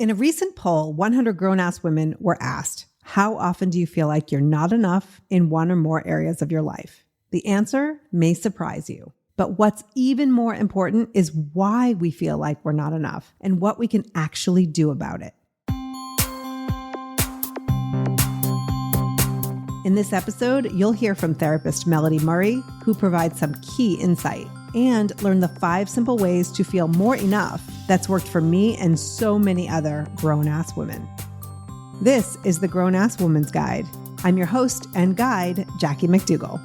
In a recent poll, 100 grown-ass women were asked, how often do you feel like you're not enough in one or more areas of your life? The answer may surprise you. But what's even more important is why we feel like we're not enough and what we can actually do about it. In this episode, you'll hear from therapist Melody Murray, who provides some key insight, and learn the 5 simple ways to feel more enough that's worked for me and so many other grown-ass women. This is the Grown-Ass Woman's Guide. I'm your host and guide, Jackie McDougall.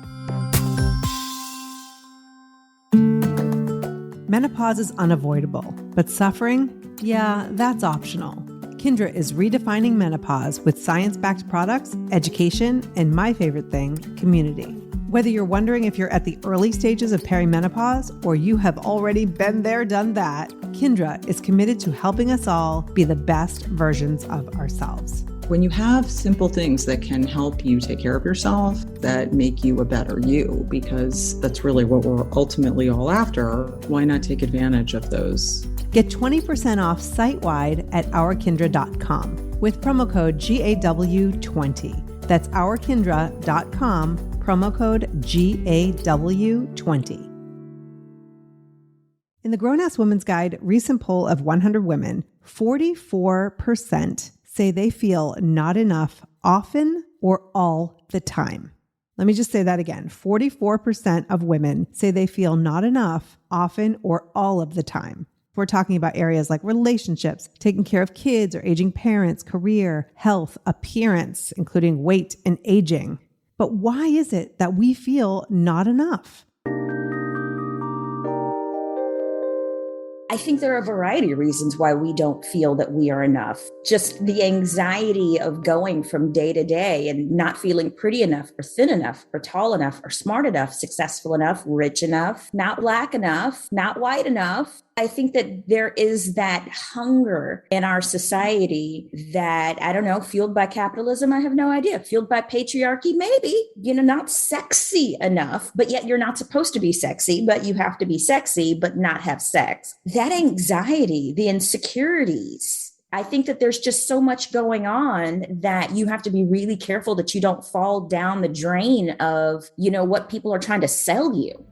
Menopause is unavoidable, but suffering? Yeah, that's optional. Kindra is redefining menopause with science-backed products, education, and my favorite thing, community. Whether you're wondering if you're at the early stages of perimenopause or you have already been there, done that, Kindra is committed to helping us all be the best versions of ourselves. When you have simple things that can help you take care of yourself, that make you a better you, because that's really what we're ultimately all after, why not take advantage of those? Get 20% off site-wide at ourkindra.com with promo code GAW20. That's ourkindra.com, promo code GAW20. In the Grown-Ass Woman's Guide recent poll of 100 women, 44% say they feel not enough often or all the time. Let me just say that again. 44% of women say they feel not enough often or all of the time. We're talking about areas like relationships, taking care of kids or aging parents, career, health, appearance, including weight and aging. But why is it that we feel not enough? I think there are a variety of reasons why we don't feel that we are enough. Just the anxiety of going from day to day and not feeling pretty enough or thin enough or tall enough or smart enough, successful enough, rich enough, not black enough, not white enough. I think that there is that hunger in our society that, I don't know, fueled by capitalism, I have no idea. Fueled by patriarchy, maybe, not sexy enough, but yet you're not supposed to be sexy, but you have to be sexy, but not have sex. That anxiety, the insecurities, I think that there's just so much going on that you have to be really careful that you don't fall down the drain of, what people are trying to sell you.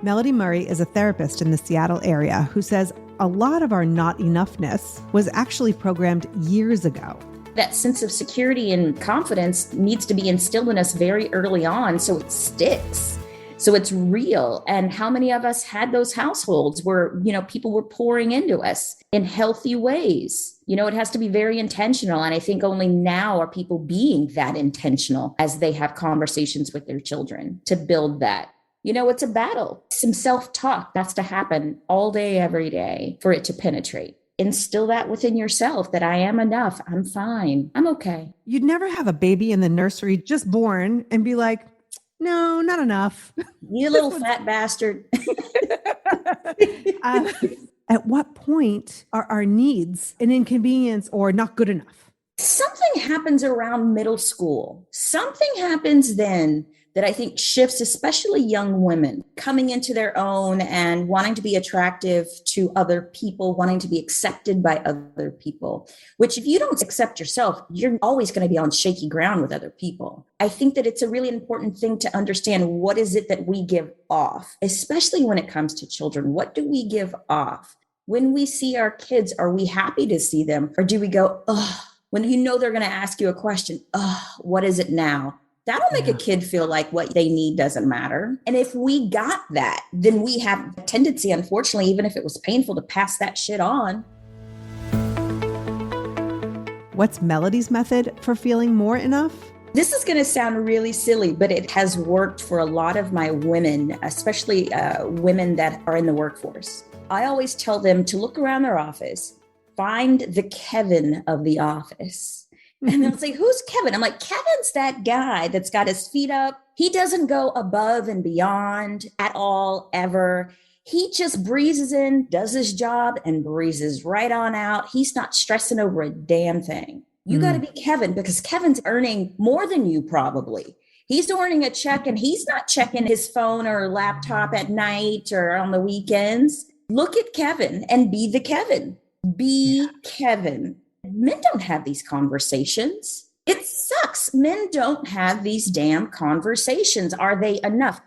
Melody Murray is a therapist in the Seattle area who says a lot of our not enoughness was actually programmed years ago. That sense of security and confidence needs to be instilled in us very early on so it sticks. So it's real. And how many of us had those households where, people were pouring into us in healthy ways? It has to be very intentional. And I think only now are people being that intentional as they have conversations with their children to build that. It's a battle. Some self-talk that's to happen all day, every day for it to penetrate. Instill that within yourself that I am enough. I'm fine. I'm okay. You'd never have a baby in the nursery just born and be like, no, not enough. You little fat bastard. At what point are our needs an inconvenience or not good enough? Something happens around middle school. Something happens then that I think shifts, especially young women coming into their own and wanting to be attractive to other people, wanting to be accepted by other people, which if you don't accept yourself, you're always going to be on shaky ground with other people. I think that it's a really important thing to understand what is it that we give off, especially when it comes to children. What do we give off? When we see our kids, are we happy to see them? Or do we go, oh, when they're going to ask you a question, oh, what is it now? That'll make a kid feel like what they need doesn't matter. And if we got that, then we have a tendency, unfortunately, even if it was painful, to pass that shit on. What's Melody's method for feeling more enough? This is going to sound really silly, but it has worked for a lot of my women, especially women that are in the workforce. I always tell them to look around their office, find the Kevin of the office. And they'll say, who's Kevin? I'm like, Kevin's that guy that's got his feet up. He doesn't go above and beyond at all, ever. He just breezes in, does his job, and breezes right on out. He's not stressing over a damn thing. You got to be Kevin, because Kevin's earning more than you probably. He's earning a check and he's not checking his phone or laptop at night or on the weekends. Look at Kevin and be the Kevin. Be Kevin. Men don't have these conversations. It sucks. Men don't have these damn conversations. Are they enough?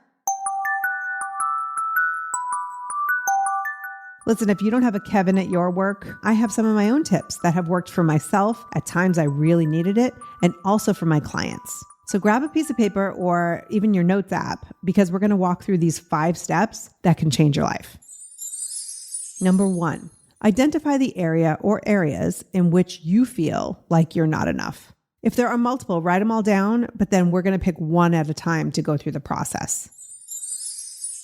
Listen, if you don't have a Kevin at your work, I have some of my own tips that have worked for myself. At times I really needed it, and also for my clients. So grab a piece of paper or even your notes app, because we're going to walk through these 5 steps that can change your life. Number 1, identify the area or areas in which you feel like you're not enough. If there are multiple, write them all down, but then we're going to pick one at a time to go through the process.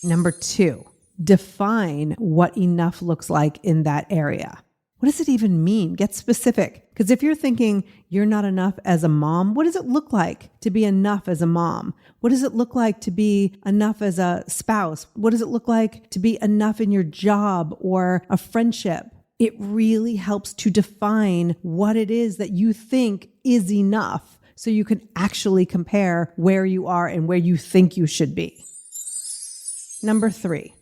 Number 2, define what enough looks like in that area. What does it even mean? Get specific. Because if you're thinking you're not enough as a mom, what does it look like to be enough as a mom? What does it look like to be enough as a spouse? What does it look like to be enough in your job or a friendship? It really helps to define what it is that you think is enough so you can actually compare where you are and where you think you should be. Number 3.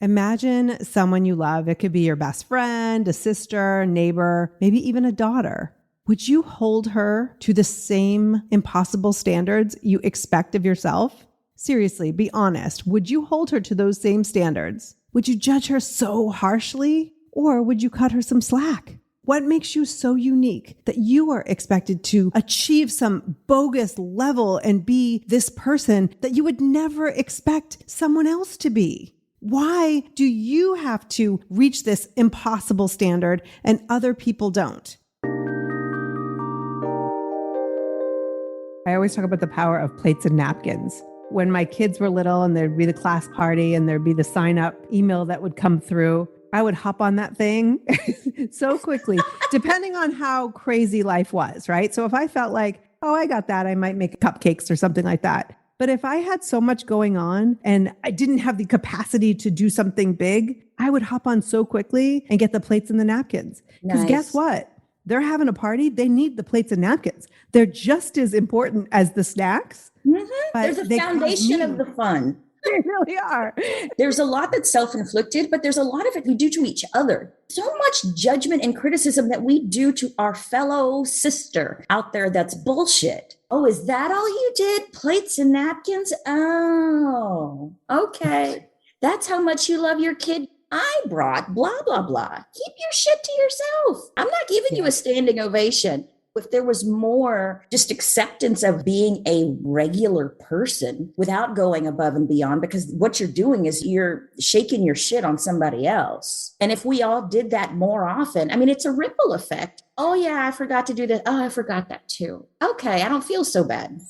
Imagine someone you love. It could be your best friend, a sister, neighbor, maybe even a daughter. Would you hold her to the same impossible standards you expect of yourself? Seriously, be honest. Would you hold her to those same standards? Would you judge her so harshly? Or would you cut her some slack? What makes you so unique that you are expected to achieve some bogus level and be this person that you would never expect someone else to be? Why do you have to reach this impossible standard and other people don't? I always talk about the power of plates and napkins. When my kids were little and there'd be the class party and there'd be the sign up email that would come through, I would hop on that thing so quickly, depending on how crazy life was, right? So if I felt like, oh, I got that, I might make cupcakes or something like that. But if I had so much going on and I didn't have the capacity to do something big, I would hop on so quickly and get the plates and the napkins. Because guess what? They're having a party. They need the plates and napkins. They're just as important as the snacks. Mm-hmm. They're the foundation of the fun. They really are. There's a lot that's self-inflicted, but there's a lot of it we do to each other. So much judgment and criticism that we do to our fellow sister out there that's bullshit. Oh, is that all you did? Plates and napkins? Oh, okay. That's how much you love your kid. I brought blah, blah, blah. Keep your shit to yourself. I'm not giving you a standing ovation. If there was more just acceptance of being a regular person without going above and beyond, because what you're doing is you're shaking your shit on somebody else. And if we all did that more often, I mean, it's a ripple effect. Oh yeah, I forgot to do that. Oh, I forgot that too. Okay, I don't feel so bad.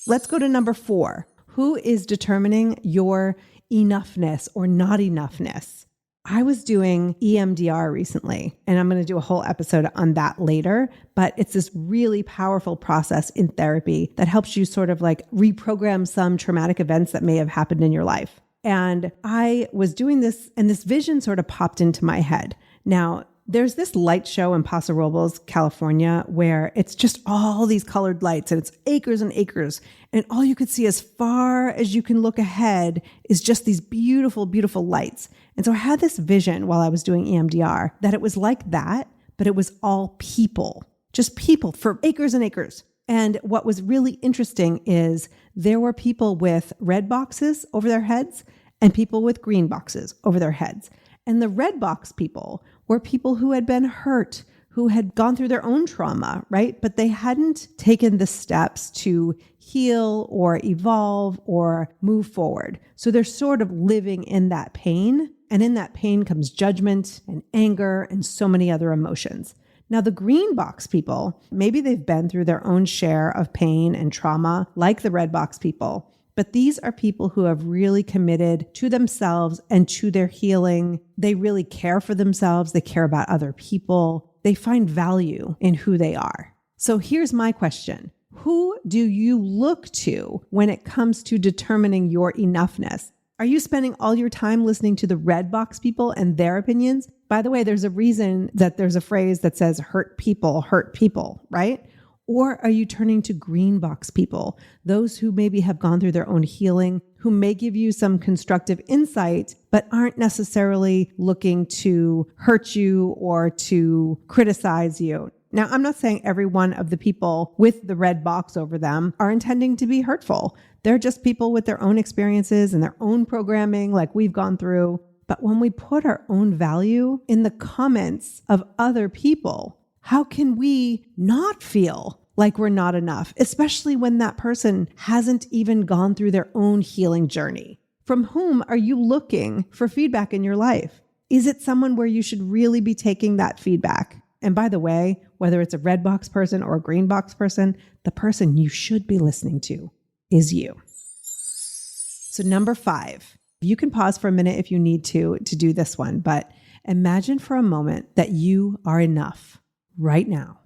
Let's go to number 4. Who is determining your enoughness or not enoughness? I was doing EMDR recently, and I'm going to do a whole episode on that later, but it's this really powerful process in therapy that helps you sort of like reprogram some traumatic events that may have happened in your life. And I was doing this, and this vision sort of popped into my head. Now, there's this light show in Paso Robles, California, where it's just all these colored lights and it's acres and acres. And all you could see as far as you can look ahead is just these beautiful, beautiful lights. And so I had this vision while I was doing EMDR that it was like that, but it was all people, just people for acres and acres. And what was really interesting is there were people with red boxes over their heads and people with green boxes over their heads. And the red box people were people who had been hurt, who had gone through their own trauma, right? But they hadn't taken the steps to heal or evolve or move forward. So they're sort of living in that pain. And in that pain comes judgment and anger and so many other emotions. Now, the green box people, maybe they've been through their own share of pain and trauma, like the red box people. But these are people who have really committed to themselves and to their healing. They really care for themselves. They care about other people. They find value in who they are. So here's my question. Who do you look to when it comes to determining your enoughness? Are you spending all your time listening to the red box people and their opinions? By the way, there's a reason that there's a phrase that says hurt people, right? Or are you turning to green box people, those who maybe have gone through their own healing, who may give you some constructive insight, but aren't necessarily looking to hurt you or to criticize you. Now, I'm not saying every one of the people with the red box over them are intending to be hurtful. They're just people with their own experiences and their own programming like we've gone through. But when we put our own value in the comments of other people, how can we not feel like we're not enough, especially when that person hasn't even gone through their own healing journey? From whom are you looking for feedback in your life? Is it someone where you should really be taking that feedback? And by the way, whether it's a red box person or a green box person, the person you should be listening to is you. So number 5, you can pause for a minute if you need to do this one, but imagine for a moment that you are enough right now.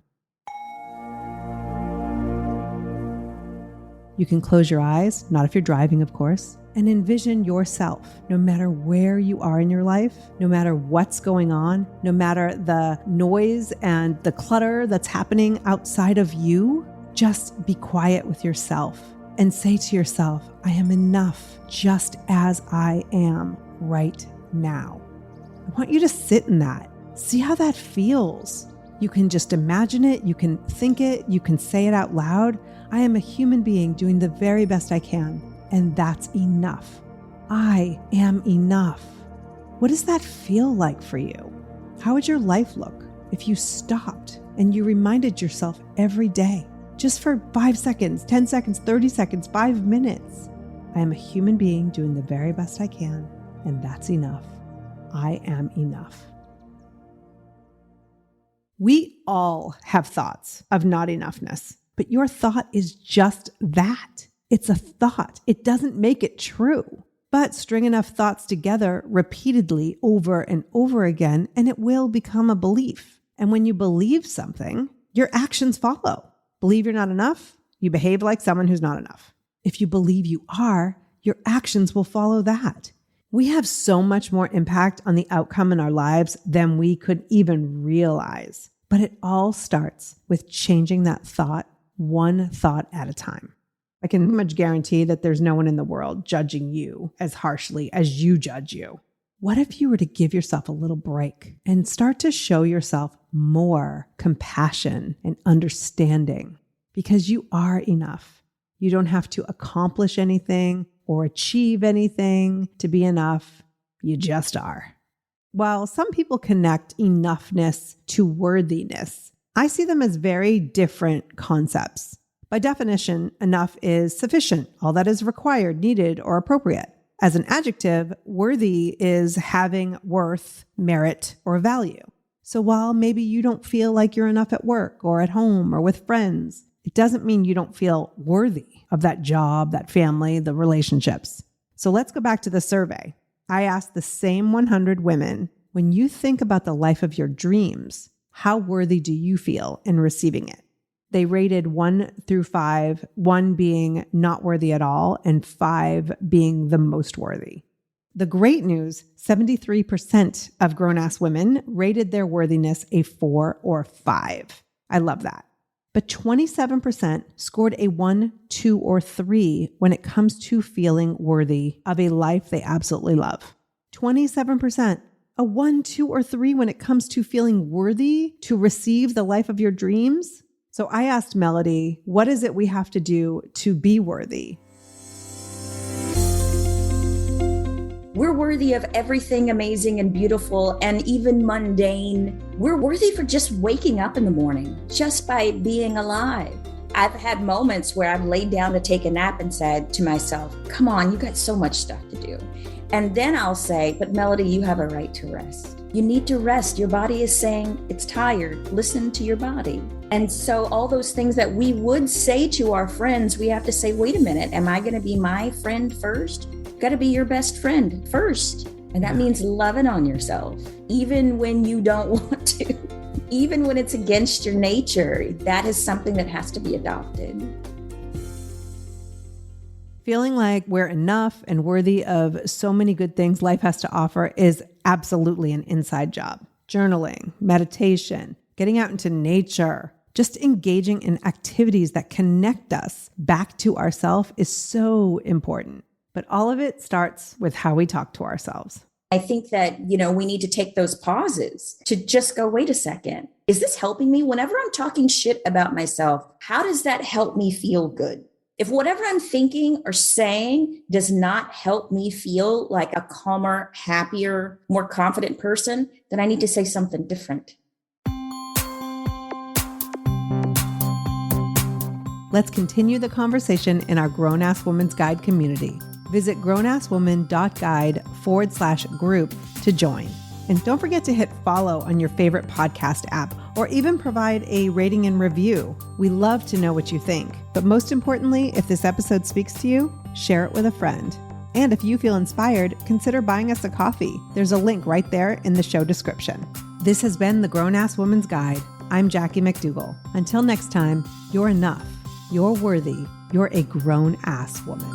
You can close your eyes, not if you're driving, of course, and envision yourself, no matter where you are in your life, no matter what's going on, no matter the noise and the clutter that's happening outside of you. Just be quiet with yourself and say to yourself, I am enough just as I am right now. I want you to sit in that. See how that feels. You can just imagine it. You can think it. You can say it out loud. I am a human being doing the very best I can, and that's enough. I am enough. What does that feel like for you? How would your life look if you stopped and you reminded yourself every day, just for 5 seconds, 10 seconds, 30 seconds, 5 minutes? I am a human being doing the very best I can, and that's enough. I am enough. We all have thoughts of not enoughness, but your thought is just that. It's a thought. It doesn't make it true. But string enough thoughts together repeatedly over and over again, and it will become a belief. And when you believe something, your actions follow. Believe you're not enough, you behave like someone who's not enough. If you believe you are, your actions will follow that. We have so much more impact on the outcome in our lives than we could even realize. But it all starts with changing that thought, one thought at a time. I can pretty much guarantee that there's no one in the world judging you as harshly as you judge you. What if you were to give yourself a little break and start to show yourself more compassion and understanding? Because you are enough. You don't have to accomplish anything or achieve anything to be enough. You just are. While some people connect enoughness to worthiness, I see them as very different concepts. By definition, enough is sufficient, all that is required, needed, or appropriate. As an adjective, worthy is having worth, merit, or value. So while maybe you don't feel like you're enough at work or at home or with friends, it doesn't mean you don't feel worthy of that job, that family, the relationships. So let's go back to the survey. I asked the same 100 women, when you think about the life of your dreams, how worthy do you feel in receiving it? They rated 1 through 5, 1 being not worthy at all, and 5 being the most worthy. The great news, 73% of grown-ass women rated their worthiness a 4 or 5. I love that. But 27% scored a 1, 2, or 3 when it comes to feeling worthy of a life they absolutely love. 27%. A 1, 2, or 3 when it comes to feeling worthy to receive the life of your dreams? So I asked Melody, what is it we have to do to be worthy? We're worthy of everything amazing and beautiful and even mundane. We're worthy for just waking up in the morning, just by being alive. I've had moments where I've laid down to take a nap and said to myself, come on, you got so much stuff to do. And then I'll say, but Melody, you have a right to rest. You need to rest. Your body is saying it's tired. Listen to your body. And so all those things that we would say to our friends, we have to say, wait a minute, am I going to be my friend first? Got to be your best friend first. And that means loving on yourself, even when you don't want to, even when it's against your nature. That is something that has to be adopted. Feeling like we're enough and worthy of so many good things life has to offer is absolutely an inside job. Journaling, meditation, getting out into nature, just engaging in activities that connect us back to ourselves is so important. But all of it starts with how we talk to ourselves. I think that, we need to take those pauses to just go, wait a second. Is this helping me? Whenever I'm talking shit about myself, how does that help me feel good? If whatever I'm thinking or saying does not help me feel like a calmer, happier, more confident person, then I need to say something different. Let's continue the conversation in our Grown Ass Woman's Guide community. Visit grownasswoman.guide/group to join. And don't forget to hit follow on your favorite podcast app or even provide a rating and review. We love to know what you think. But most importantly, if this episode speaks to you, share it with a friend. And if you feel inspired, consider buying us a coffee. There's a link right there in the show description. This has been the Grown Ass Woman's Guide. I'm Jackie McDougall. Until next time, you're enough. You're worthy. You're a grown ass woman.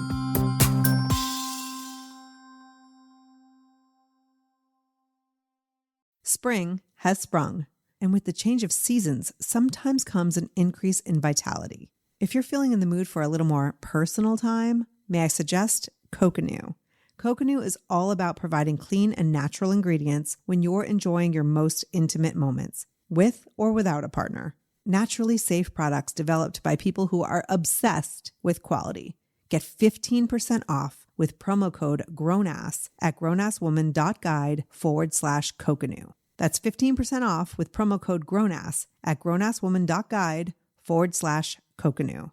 Spring has sprung, and with the change of seasons, sometimes comes an increase in vitality. If you're feeling in the mood for a little more personal time, may I suggest Coconu. Coconu is all about providing clean and natural ingredients when you're enjoying your most intimate moments, with or without a partner. Naturally safe products developed by people who are obsessed with quality. Get 15% off with promo code GROWNASS at grownasswoman.guide/Coconu. That's 15% off with promo code GROWNASS at grownasswoman.guide/Coconu.